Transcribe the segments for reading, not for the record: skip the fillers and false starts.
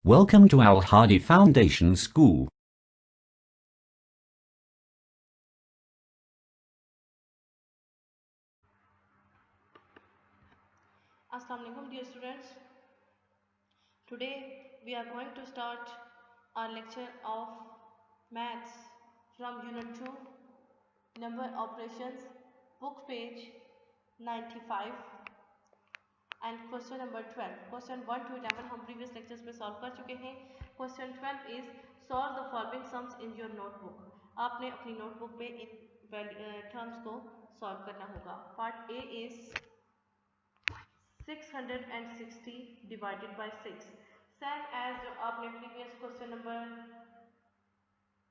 Welcome to Al Hadi Foundation School. Assalamu alaikum dear students. Today we are going to start our lecture of maths from unit 2 number operations book page 95 and question number 12. Question 1 to 11 हम previous lectures में solve कर चुके हैं. Question 12 is solve the following sums in your notebook. आपने अपनी notebook में इन terms को solve करना होगा. Part A is 660 divided by 6 same as जो आपने प्रीवियस क्वेश्चन नंबर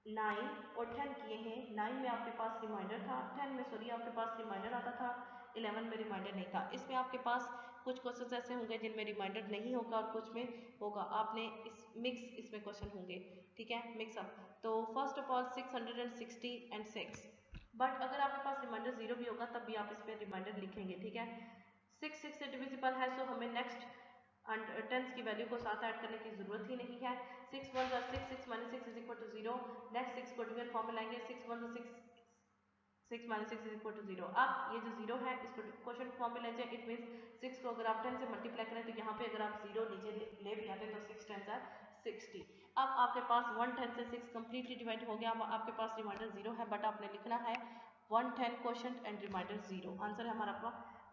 9 और 10 किए हैं. 9 में आपके पास रिमाइंडर था, 10 में सॉरी आपके पास रिमाइंडर आता था, 11 में रिमाइंडर नहीं था. इसमें आपके पास कुछ क्वेश्चंस ऐसे होंगे जिनमें रिमाइंडर नहीं होगा और कुछ में होगा. आपने इस मिक्स इसमें क्वेश्चन होंगे, ठीक है, मिक्स अप. तो first of all 660 and 6, but अगर आपके पास रिमाइंडर 0 भी होगा तब भी आप इस पर रिमाइंडर लिखेंगे, ठीक है. 6 से डिविजिबल है, सो हमें नेक्स्ट टेंस की वैल्यू को साथ ऐड करने की जरूरत ही नहीं है. 6 1 6, 6 minus 6 is equal to 0. Next 6 को डिवीजन फॉर्म में लाएंगे. 6 1 6, 6 minus 6 is equal to 0. अब ये जो 0 है इसको क्वेश्चन फॉर्म में ले जाए. इट मींस 6 को अगर आप 10 से मल्टीप्लाई करें तो यहाँ पे अगर आप 0 नीचे ले भी आते तो 6 10 are 60. अब आपके पास 110 से 6 कंप्लीटली डिवाइड हो गया. अब आपके पास रिमाइंडर 0 है, बट आपने लिखना है 110 क्वोशंट एंड रिमाइंडर 0. आंसर है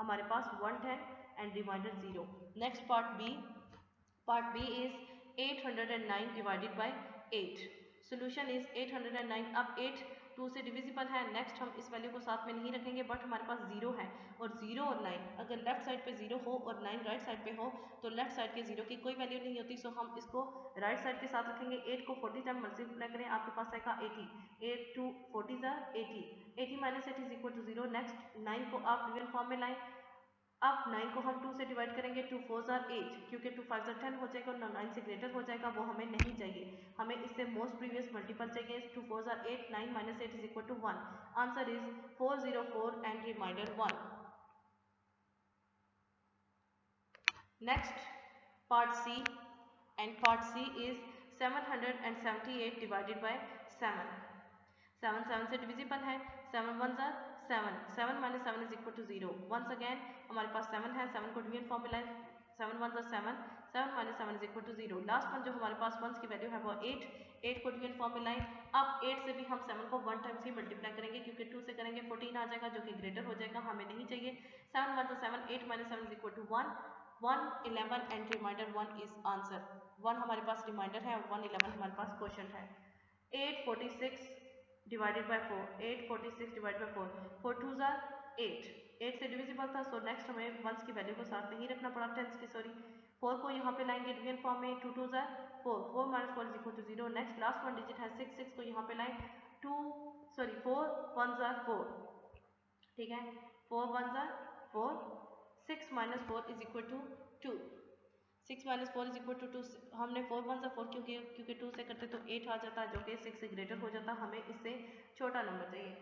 हमारे पास 110 and remainder 0. Next part B. Part B is 809 divided by 8. Solution is 809. अब 8 2 से डिविजिबल है. नेक्स्ट हम इस वैल्यू को साथ में नहीं रखेंगे, बट हमारे पास 0 है और 0 और 9 अगर लेफ्ट साइड पे 0 हो और 9 राइट साइड पे हो तो लेफ्ट साइड के 0 की कोई वैल्यू नहीं होती. सो हम इसको राइट साइड के साथ रखेंगे. 8 को 40 टाइम मल्टीप्लाई करें, आपके पास आएगा 80. 8 2 40 80. 80 minus 8 is equal to 0. Next 9 को आप डिवीजन फॉर्म में लाएं. अब 9 को हम 2 से डिवाइड करेंगे. 2 4 8, क्योंकि 2 5 10 हो जाएगा और 9 से ग्रेटर हो जाएगा, वो हमें नहीं चाहिए. हमें इससे मोस्ट प्रीवियस मल्टीपल चाहिए. 2 4 8, 9 minus 8 is equal to 1. Answer is 404 and reminder 1. Next part C, and part C is 778 divided by 7. 7 7 से डिविजिबल है. 7 1 7. 7 minus 7 is equal to 0. Once again हमारे पास 7 है. 7 को डिवीजन फॉर्म में लाएं. 7 1 7. 7 minus 7 is equal to 0. Last one जो हमारे पास once की वैल्यू है वो 8. 8 को डिवीजन फॉर्म में लाएं. अब 8 से भी हम 7 को 1 टाइम्स ही मल्टीप्लाई करेंगे, क्योंकि 2 से करेंगे 14 आ जाएगा जो कि ग्रेटर हो जाएगा, हमें नहीं चाहिए. 7 1 7. 8 minus 7 is equal to 1. 1 11 and reminder 1 is answer. 1 हमारे पास रिमाइंडर है, 1 11 हमारे पास क्वेश्चन है. 846 डिवाइडेड बाय 4. 846 divided by 4. 4 2 8. 8 से डिविजिबल था, सो नेक्स्ट हमें वंस की वैल्यू को साथ नहीं रखना पड़ा, टेंस की सॉरी. 4 को यहाँ पे लाएंगे डिवीजन फॉर्म में. 2 2 4. 4 minus 4 is equal to 0. Next last one digit है 6. 6 को यहाँ पे लाएं. 4 1 4, ठीक है. 4 1 4. 6 minus 4 is equal to 2. 6 minus 4 is equal to 2. हमने 4 1 4 क्योंकि 2 से करते तो 8 आ जाता जो कि 6 से ग्रेटर हो जाता. हमें इससे छोटा नंबर चाहिए.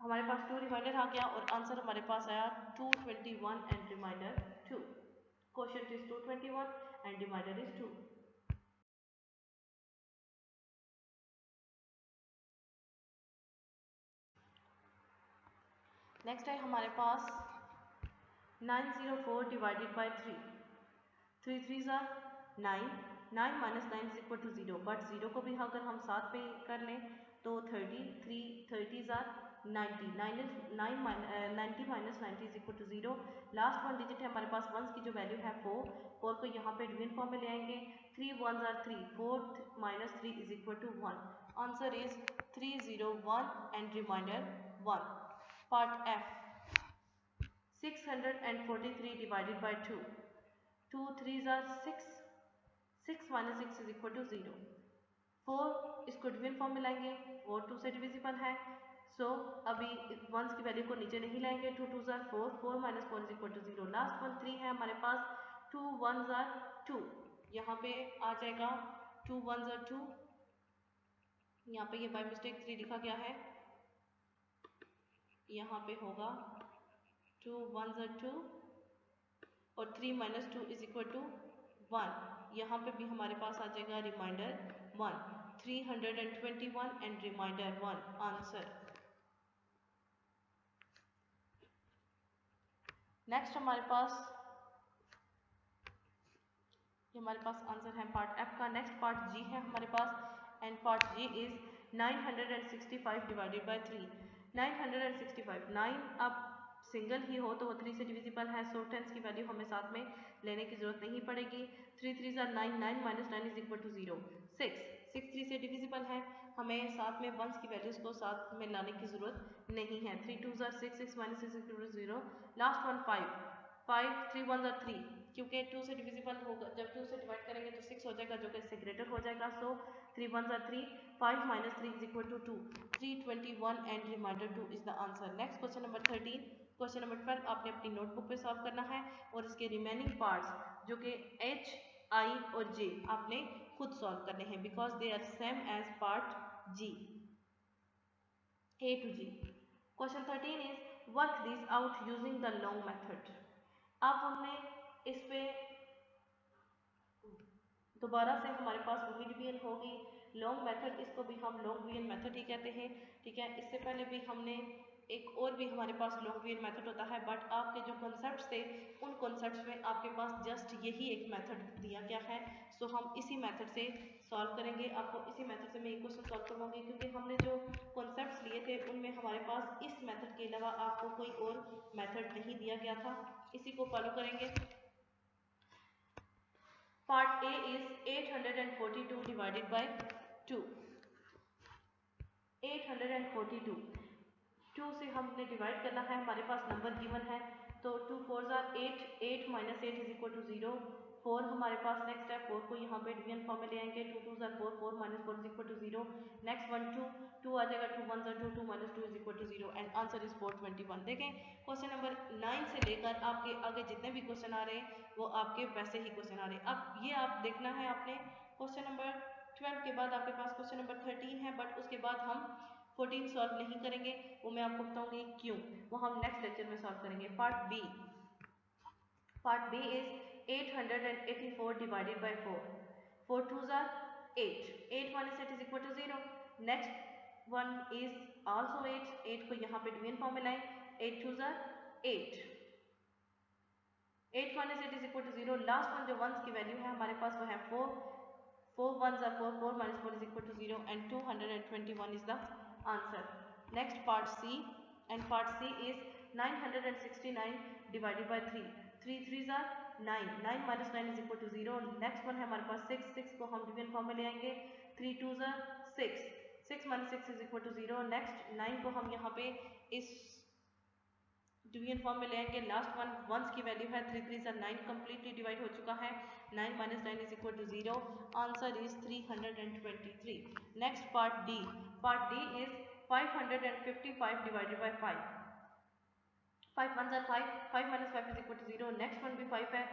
हमारे पास 2 रिमाइंडर आ गया और आंसर हमारे पास आया 221 and remainder 2. Question is 221 and remainder is 2. Next है हमारे पास 904 divided by 3. 3 3 9. 9 minus 9 is equal to 0. But 0 को भी अगर हम साथ में कर लें तो 30. 3 30s are 90. 90 minus 90 is equal to 0. Last one digit है हमारे पास वंस की जो वैल्यू है 4. 4 को यहाँ पे डिवीजन फॉर्म में ले आएंगे. 3 1s are 3. 4 minus 3 is equal to 1. Answer is 301 and reminder 1. Part F 643 divided by 2. 2 3s are 6. 6 minus 6 is equal to 0. 4 इसको डिवीजन फॉर्म में लाएंगे. 4 2 से डिविजिबल है, सो अभी वंस की वैल्यू को नीचे नहीं लाएंगे. 2 2 4. 4 minus 4 is equal to 0. Last one 3 है हमारे पास. 2 1s are 2. यहाँ पे आ जाएगा 2 1s are 2. यहाँ पे ये बाय मिस्टेक 3 लिखा गया है, यहाँ पे होगा 2 1s are 2 और 3 minus 2 is equal to 1. यहाँ पे भी हमारे पास आ जाएगा reminder 1, 321 and reminder 1 answer. Next हमारे पास आंसर है पार्ट एफ का। नेक्स्ट पार्ट जी है हमारे पास and part G is 965 divided by 3। 965, 9 अब सिंगल ही हो तो वो 3 से डिविजिबल है, सो टेंस की वैल्यू हमें साथ में लेने की जरूरत नहीं पड़ेगी। 3 3 ज़ा 9, 9 माइनस 9 इज इक्वल टू 0। 6 3 से डिविजिबल है, हमें साथ में वंस की वैल्यूज को साथ में लाने की जरूरत नहीं है। 3 2 ज़ा 6, 6 minus 6 is equal to 0। Last one 5, 5 3 1 ज़ा 3, क्योंकि 2 से डिविजिबल होगा, जब 2 से डिवाइड करेंगे तो 6 हो जाएगा जो कि इससे ग्रेटर हो जाएगा, सो 3 1 ज़ा 3, 5 minus 3 is equal to 2, 321 and remainder 2 is the answer. Next question number 13। Question number 12 आपने अपनी नोटबुक पे सॉल्व करना है और इसके रिमेनिंग पार्ट्स जो कि एच आई और जे आपने खुद सॉल्व करने हैं because they are same as part G, A to G. Question 13 is work this out using the long method. अब हमने इस पे दोबारा से हमारे पास वही डिवीजन होगी लॉन्ग मेथड, इसको भी हम लॉन्ग डिवीजन मेथड ही कहते हैं, ठीक है। इससे पहले भी हमने एक और भी हमारे पास लॉन्ग डिवीजन मेथड होता है, बट आपके जो कॉन्सेप्ट्स थे उन कॉन्सेप्ट्स में आपके पास जस्ट यही एक मेथड दिया गया है, सो हम इसी मेथड से सॉल्व करेंगे। आपको इसी मेथड से मैं एक क्वेश्चन सॉल्व करवाऊंगी क्योंकि हमने जो कॉन्सेप्ट्स लिए थे उनमें हमारे पास इस मेथड के अलावा आपको कोई और मेथड नहीं दिया गया था, इसी को फॉलो करेंगे। Part A is 842 divided by 2. 842, 2 से हमने डिवाइड करना है, हमारे पास नंबर गिवन है तो 2 4 ज़ा 8, 8 माइनस 8 इज इक्वल टू 0। 4 हमारे पास नेक्स्ट है, 4 को यहाँ पे डिवीजन फॉर्म में ले आएंगे, 2 2 ज़ा 4, 4 minus 4 is equal to 0। Next 1 2, 2 आ जाएगा, 2 1 ज़ा 2, 2 minus 2 is equal to 0 and answer is 421। देखें क्वेश्चन नंबर 9 से लेकर आपके आगे जितने भी क्वेश्चन आ रहे हैं वो आपके वैसे ही क्वेश्चन आ रहे हैं। अब ये आप देखना है आपने क्वेश्चन नंबर 12 के बाद आपके पास क्वेश्चन नंबर 13 है, बट उसके बाद हम 14 सॉल्व नहीं करेंगे, वो मैं आपको बताऊंगी क्यों, वो हम नेक्स्ट लेक्चर में सॉल्व करेंगे। Part B is 884 divided by 4। 4 2 ज़ा 8, 8 minus 8 is equal to 0। Next one is also 8, 8 को यहाँ पे डिवीजन फॉर्म में लाएं, 8 2 ज़ा 8, 8 minus 8 is equal to 0। Last one जो वंस की वैल्यू है हमारे पास वो है 4, 4 1 ज़ा 4, 4 minus 4 is equal to 0 and 221 is the answer. Next part C and part C is 969 divided by 3। 3 3 ज़ा 9, 9 minus 9 is equal to 0। Next one है हमारे पास 6, 6 को हम डिवीजन फॉर्म में ले आएंगे, 3 2 ज़ा 6, 6 minus 6 is equal to 0। Next 9 को हम यहाँ पे इस डिवीजन फॉर्म में ले आएंगे, लास्ट वन वंस की वैल्यू है, 3 3 ज़ा 9 कम्प्लीटली डिवाइड हो चुका है, 9 minus 9 is equal to 0, answer is 323। Next part D is 555 divided by 5। 5 1 ज़ा 5, 5 minus 5 is equal to 0। Next one भी 5 है,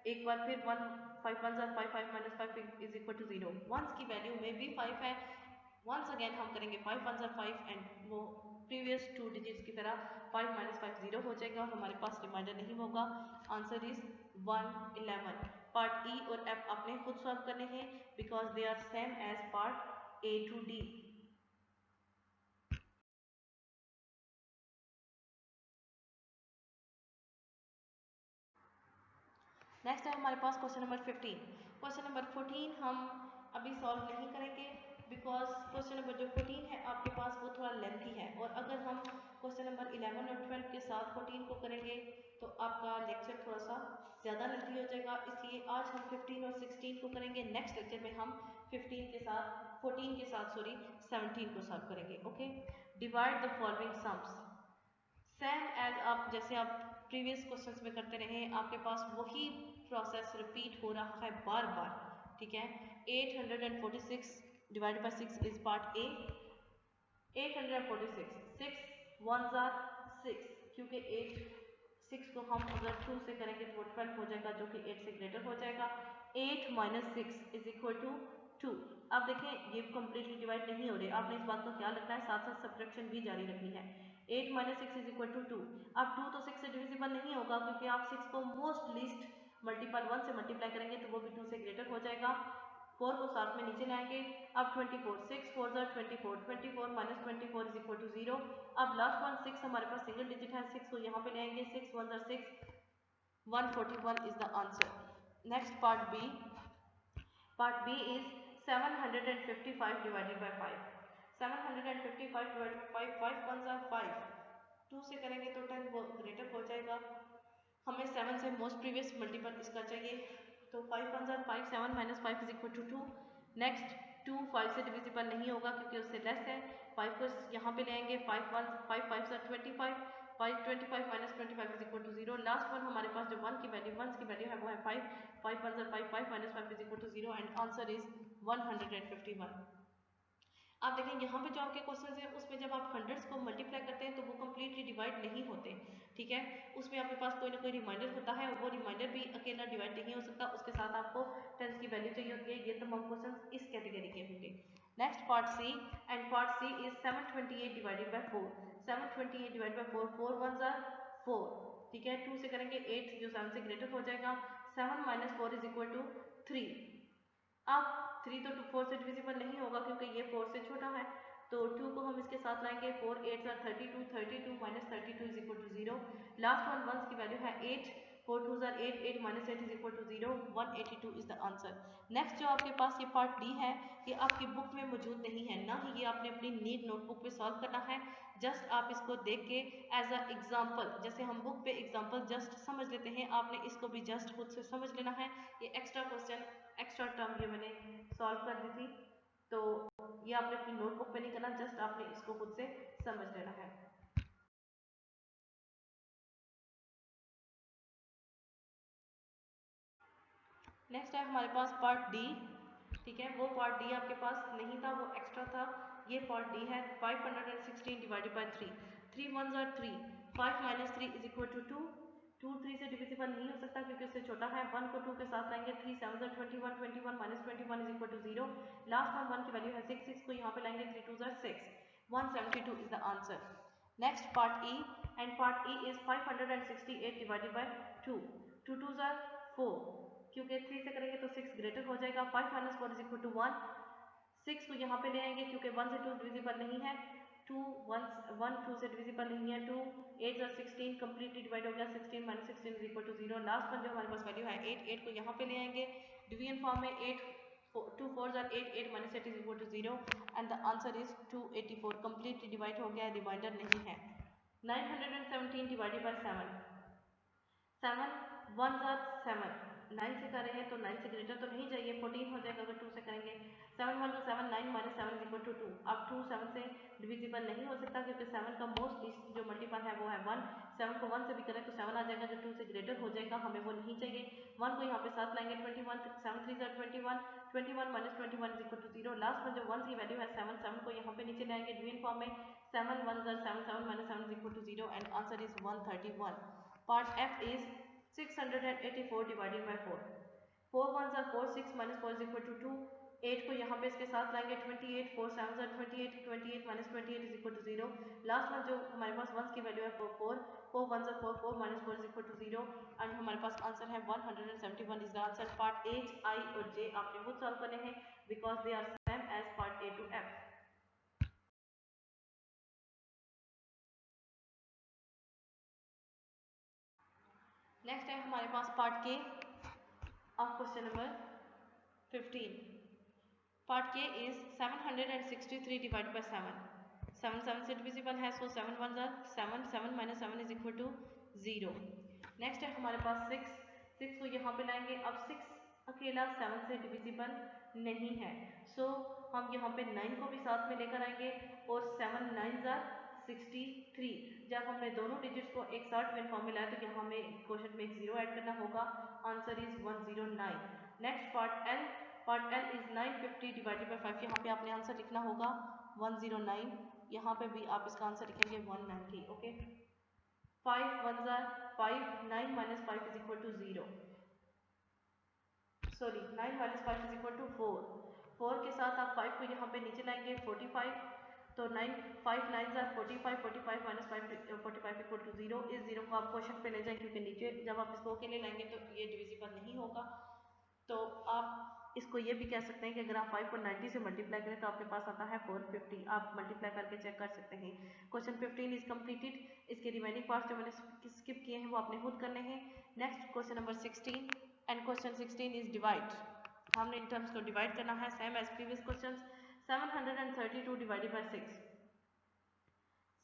एक बार फिर 1 5 1 ज़ा 5, 5 minus 5 is equal to 0। Ones की वैल्यू में भी 5 है, वंस अगेन हम करेंगे 5 1 ज़ा 5 एंड वो प्रीवियस 2 डिजिट्स की तरह 5 माइनस 5 0 हो जाएगा और हमारे पास रिमाइंडर नहीं होगा, आंसर इज 111। पार्ट ई और एफ आपने खुद सॉल्व करने हैं because they are same as part A to D. Next है हमारे पास क्वेश्चन नंबर 15। क्वेश्चन नंबर 14 हम अभी सॉल्व नहीं करेंगे बिकॉज क्वेश्चन नंबर जो 14 है आपके पास वो थोड़ा लेंथी है और अगर हम क्वेश्चन नंबर 11 और 12 के साथ 14 को करेंगे तो आपका लेक्चर थोड़ा सा ज़्यादा लेंथी हो जाएगा, इसलिए आज हम 15 और 16 को करेंगे। नेक्स्ट लेक्चर में हम 14 के साथ 17 को सॉल्व करेंगे। Okay, divide the following sums same as आप जैसे आप प्रीवियस क्वेश्चंस में करते रहे, आपके पास वही प्रोसेस रिपीट हो रहा है बार बार, ठीक है। 846 divided by 6 is part A. 846, 6 1 ज़ा 6, क्योंकि 8 6 को हम अगर 2 से करेंगे तो 12 हो जाएगा जो कि 8 से ग्रेटर हो जाएगा। 8 माइनस 6 इज इक्वल टू 2। अब देखें ये कंप्लीटली डिवाइड नहीं हो रहे, आपने इस बात का ख्याल रखना है, साथ साथ सब्ट्रैक्शन भी जारी रखनी है। 8 माइनस 6 इज इक्वल टू 2। अब 2 तो 6 से डिविजिबल नहीं होगा क्योंकि आप 6 को मोस्ट लीस्ट मल्टीपल 1 से मल्टीप्लाई करेंगे तो वो भी 2 से ग्रेटर हो जाएगा। 4 को साथ में नीचे लाएंगे। अब 24, 6 4 24, 24 माइनस 24 इज इक्वल टू 0। अब लास्ट वन 6 हमारे पास सिंगल डिजिट है, 6 को यहाँ पे लेंगे, 6 1 6, 141 is the answer. Next part B. Part B is 755 divided by 5. 755 divided by 5, 5 ones are 5. 2 से करेंगे तो 10 ग्रेटर हो जाएगा। हमें 7 से मोस्ट प्रीवियस मल्टीपल इसका चाहिए, तो 5 ones are 5, 7 minus 5 is equal to 2. Next 2 5 से डिविजिबल नहीं होगा क्योंकि उससे लेस है। 5 को यहाँ पे लेंगे, 5 5 5 are 25, 25 minus 25 is equal to 0. Last one हमारे पास जो 1 की वैल्यू है वो है 5, 5 1 are 5, 5 minus 5 is equal to 0 and answer is 151. आप देखें यहाँ पे जो आपके क्वेश्चन है उसमें जब आप हंड्रेड्स को मल्टीप्लाई करते हैं तो वो कम्प्लीटली डिवाइड नहीं होते, ठीक है। उसमें आपके पास कोई ना कोई रिमाइंडर होता है, वो रिमाइंडर भी अकेला डिवाइड नहीं हो सकता, उसके साथ आपको टेंस की वैल्यू चाहिए होती है। ये तमाम क्वेश्चन इस कैटेगरी के होंगे। Next part C, and part C is 728 divided by 4। 728 divide by 4, 4 1 are 4, ठीक है। 2 से करेंगे 8 जो 7 से ग्रेटर हो जाएगा। 7 minus 4 is equal to 3। अब 3 तो 4 से डिविजिबल नहीं होगा क्योंकि ये 4 से छोटा है, तो 2 को हम इसके साथ लाएंगे। 4 8 are 32, 32 minus 32 is equal to 0। Last one ones की वैल्यू है 8, 4 2 are 8, 8 minus 8 is equal to 0, 182 is the answer। Next जो आपके पास ये पार्ट डी है, ये आपकी बुक में मौजूद नहीं है, ना ही ये आपने अपनी नीट नोटबुक पे सॉल्व करना है। जस्ट आप इसको देख के एज अ एग्जाम्पल, जैसे हम बुक पे एग्जाम्पल जस्ट समझ लेते हैं, आपने इसको भी जस्ट खुद से समझ लेना है। ये एक्स्ट्रा क्वेश्चन, एक्स्ट्रा टर्म ये मैंने सॉल्व कर दी थी, तो ये आपने अपनी नोटबुक पे नहीं करना, जस्ट आपने इसको खुद से समझ लेना है। नेक्स्ट है हमारे पास पार्ट डी, ठीक है। वो पार्ट डी आपके पास नहीं था, वो एक्स्ट्रा था। ये पार्ट डी है। 516 divided by 3, 3 1s are 3, 5 minus 3 is equal to 2। 2 3 से डिविजिबल नहीं हो सकता क्योंकि उससे छोटा है। 1 को 2 के साथ लाएंगे, 3 7s are 21, 21 minus 21 is equal to 0। Last one 1 की वैल्यू है 6, 6 को यहाँ पे लाएंगे, 3 2s are 6, 172 is the answer। Next part E, and part E is 568 divided by 2, 2 2s are 4, क्योंकि 3 से करेंगे तो 6 ग्रेटर हो जाएगा। 5 minus 4 is equal to 1। 6 को यहाँ पे ले आएंगे क्योंकि 1 से 2 डिविजिबल नहीं है। 2 1 2 से डिविजिबल नहीं है। 2 8 और 16 कंप्लीटली डिवाइड हो गया। 16 minus 16 is equal to 0। Last one जो हमारे पास वैल्यू है 8, 8 को यहाँ पे ले आएंगे डिवीजन फॉर्म में। 8 2 4s are 8, 8 minus 8 is equal to 0 and the answer is 284। Completely divide हो गया, रिमाइंडर नहीं है। 917 डिवाइडेड बाय 7, 7 1s are 7, 9 से कर रहे हैं तो 9 से ग्रेटर तो नहीं चाहिए, 14 हो जाएगा अगर 2 से करेंगे। 7 1 7, 9 minus 7 is equal to 2। अब 2 7 से डिविजिबल नहीं हो सकता क्योंकि 7 का मोस्ट जो मल्टीपल है वो है 1। 7 को 1 से भी करें तो 7 आ जाएगा जो 2 से ग्रेटर हो जाएगा, हमें वो नहीं चाहिए। 1 को यहाँ पे साथ लाएंगे, 21 7 3s are 21, 21 minus 21 is equal to 0। Last में जो 1 की वैल्यू है 7, 7 को यहाँ पे नीचे लाएंगे डिवीजन फॉर्म में। 7 1s are 7, 7 minus 7 is equal to 0 and answer is 131। Part F is 684 divided by 4, 4 1s are 4, 6 minus 4 is equal to 2। 8 को यहाँ पे इसके साथ लाएंगे, 28 4 7s are 28, 28 minus 28 is equal to 0। Last में जो हमारे पास 1s की वैल्यू है 4, 4 1s are 4, 4 minus 4 is equal to 0 and हमारे पास आंसर है 171 is the answer. Part H, I और J आपने खुद सॉल्व करने हैं because they are same as पार्ट A to F। नेक्स्ट है हमारे पास part K of question number 15। Part K is 763 divide by 7, 7 7 से डिविजिबल है, so 7 1s are 7, 7 minus 7 is equal to 0। Next है हमारे पास 6, 6 को यहाँ पे लाएंगे। अब 6 अकेला 7 से डिविजिबल नहीं है, सो हम यहाँ पे 9 को भी साथ में लेकर आएंगे और 7 9s are 63। जब हमने दोनों डिजिट्स को एक साथ डिवीजन फॉर्म में लाया तो यहाँ हमें क्वेश्चन में एक 0 ऐड करना होगा। Answer is 109। Next part L, part L is 950 divided by 5। यहाँ पे आपने आंसर लिखना होगा 109, यहाँ पे भी आप इसका आंसर लिखेंगे 190। Okay, 5 1s are 5, 9 minus 5 is equal to 0, sorry 9 minus 5 is equal to 4। 4 के साथ आप 5 को यहाँ पे नीचे लाएंगे, 45। तो 9 5 9 are 45, 45 minus 5 45 इक्वल टू 0। इस 0 को आप क्वेश्चन पे ले जाएं क्योंकि नीचे जब आप इसको अकेले लाएंगे तो ये डिविजिबल नहीं होगा। तो आप इसको ये भी कह सकते हैं कि अगर आप 5 को 90 से मल्टीप्लाई करें तो आपके पास आता है 450। आप मल्टीप्लाई करके चेक कर सकते हैं। Question 15 is completed. इसके रिमेनिंग पार्ट्स जो मैंने स्किप किए हैं वो आपने खुद करने हैं। Next question number 16 and question 16 is divide. हमने इन टर्म्स को डिवाइड करना है same as previous question. 732 divided by 6।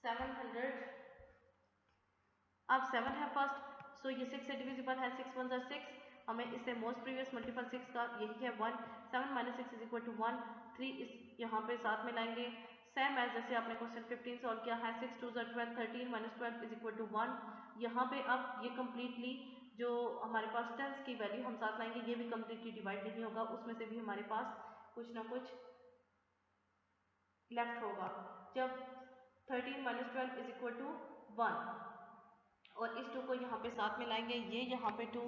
700 अब 7 है फर्स्ट, सो ये 6 से डिविजिबल है। 6 1 6, हमें इससे मोस्ट प्रीवियस मल्टीपल 6 का यही है 1। 7 माइनस 6 इज इक्वल टू 1। 3 इस यहाँ पे साथ में लाएंगे सेम एज जैसे आपने क्वेश्चन 15 सॉल्व किया है। 6 2 12, 13 माइनस 12 इज इक्वल टू 1। यहाँ पे अब ये कम्प्लीटली जो हमारे पास टेंस की वैल्यू हम साथ लाएंगे ये भी कम्प्लीटली डिवाइड नहीं होगा, उसमें से भी हमारे पास कुछ ना कुछ लेफ्ट होगा। जब 13 माइनस 12 इज इक्वल टू 1 और इस 2 को यहाँ पे साथ में लाएंगे, ये यहाँ पे 2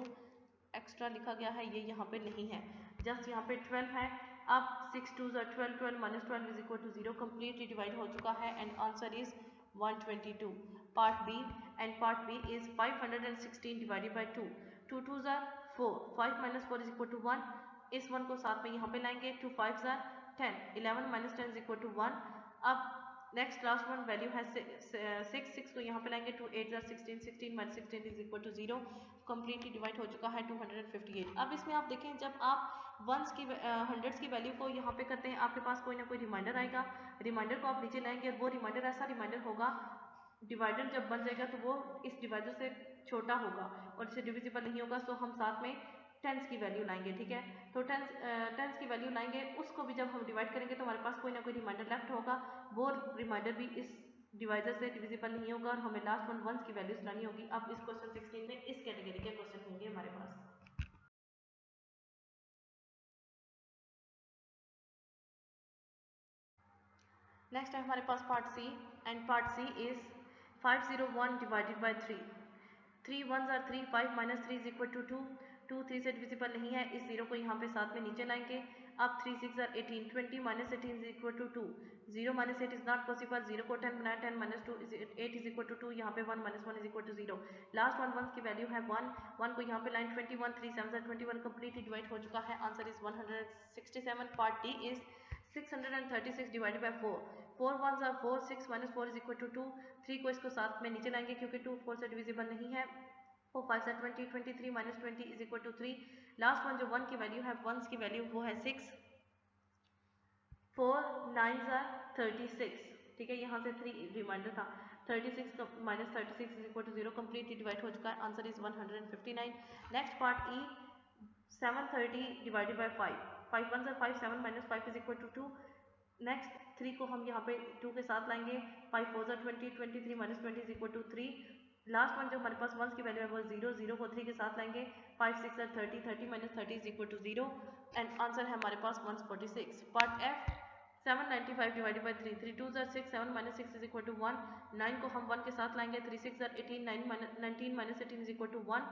एक्स्ट्रा लिखा गया है, ये यहाँ पे नहीं है, जस्ट यहाँ पे 12 है। अब 6 2 12, 12 minus 12 is equal to 0, completely divide हो चुका है and answer is 122। Part B and part B is 516 divided by 2। 2 2 4, 5 minus 4 is equal to 1। इस 1 को साथ में यहाँ पे लाएंगे। 2 5 10, 11 माइनस 10 इज इक्वल टू 1। अब नेक्स्ट लास्ट वन वैल्यू है 6 6 को यहाँ पे लाएंगे। 2 8 16, 16 minus 16 is equal to 0, completely divide हो चुका है 258। अब इसमें आप देखें जब आप वंस की हंड्रेड्स की वैल्यू को यहाँ पे करते हैं आपके पास कोई ना कोई रिमाइंडर आएगा। रिमाइंडर को आप नीचे लाएंगे और वो रिमाइंडर ऐसा रिमाइंडर होगा, डिवाइडर जब बन जाएगा तो वो इस डिवाइडर से छोटा होगा और इसे डिविजिबल नहीं होगा। सो हम साथ में टेंस की वैल्यू लाएंगे, ठीक है। तो टेंस की वैल्यू लाएंगे, उसको भी जब हम डिवाइड करेंगे तो हमारे पास कोई ना कोई रिमाइंडर लेफ्ट होगा, वो रिमाइंडर भी इस डिवाइडर से डिविजिबल नहीं होगा और हमें लास्ट वन वंस की वैल्यूज लानी होगी। अब इस क्वेश्चन 16 में इस कैटेगरी के क्वेश्चन होंगे हमारे पास। नेक्स्ट है हमारे पास part C and part C is 501 divided by 3। 3 1s are 3, 5 minus 3 is equal to 2। 2 3 से डिविजिबल नहीं है, इस 0 को यहाँ पे साथ में नीचे लाएंगे। अब 3 6 are 18, 20 minus 18 is equal to 2। 0 minus 8 is not possible, 0 को 10 बनाया, 10 minus 2 is 8 is equal to 2। यहाँ पे 1 minus 1 is equal to 0। Last one ones की वैल्यू है 1। 1 को यहाँ पे लाइन 21, 3 7 21, कम्प्लीटली डिवाइड हो चुका है। Answer is 167। Part D is 636 divided by 4। 4 1s are 4, 6 minus 4 is equal to 2। 3 को इसको साथ में नीचे लाएंगे क्योंकि 2 4 से डिविजिबल नहीं है। 4 5 20, 23 minus 20 is equal to 3। Last one जो 1 की वैल्यू है, 1s की वैल्यू वो है 6। 4 9s are 36, ठीक है, यहाँ से 3 रिमाइंडर था। 36 minus 36 is equal to 0, completely divide हो चुका है। Answer is 159। Next part E 730 divided by 5। 5 1s are 5, 7 minus 5 is equal to 2। Next 3 को हम यहाँ पे 2 के साथ लाएंगे। 5 4s are 20, 23 minus 20 is equal to 3। Last one जो हमारे पास वंस की वैल्यू है वो 0, 0 को 3 के साथ लाएंगे। 5 6 are 30, 30 minus 30 is equal to 0 and answer है हमारे पास 146। Part F 795 divided by 3। 3 2s are 6, 7 minus 6 is equal to 1। 9 को हम 1 के साथ लाएंगे। 3 6 are 18, 19 minus 18 is equal to 1।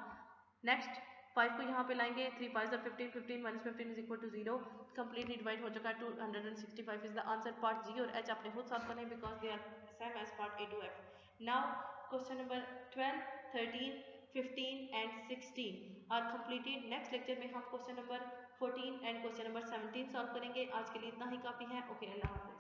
Next 5 को यहाँ पे लाएंगे। 3 5 are 15, 15 minus 15 is equal to 0, completely divide हो चुका है। 265 is the answer. Part G और एच आपने खुद साथ करने because they are same as part A to F. Now question number 12, 13, 15 and 16 are completed। Next lecture में हम question number 14 and question number 17 solve करेंगे। आज के लिए इतना ही काफ़ी है। ओके, अल्लाह हाफ़िज़।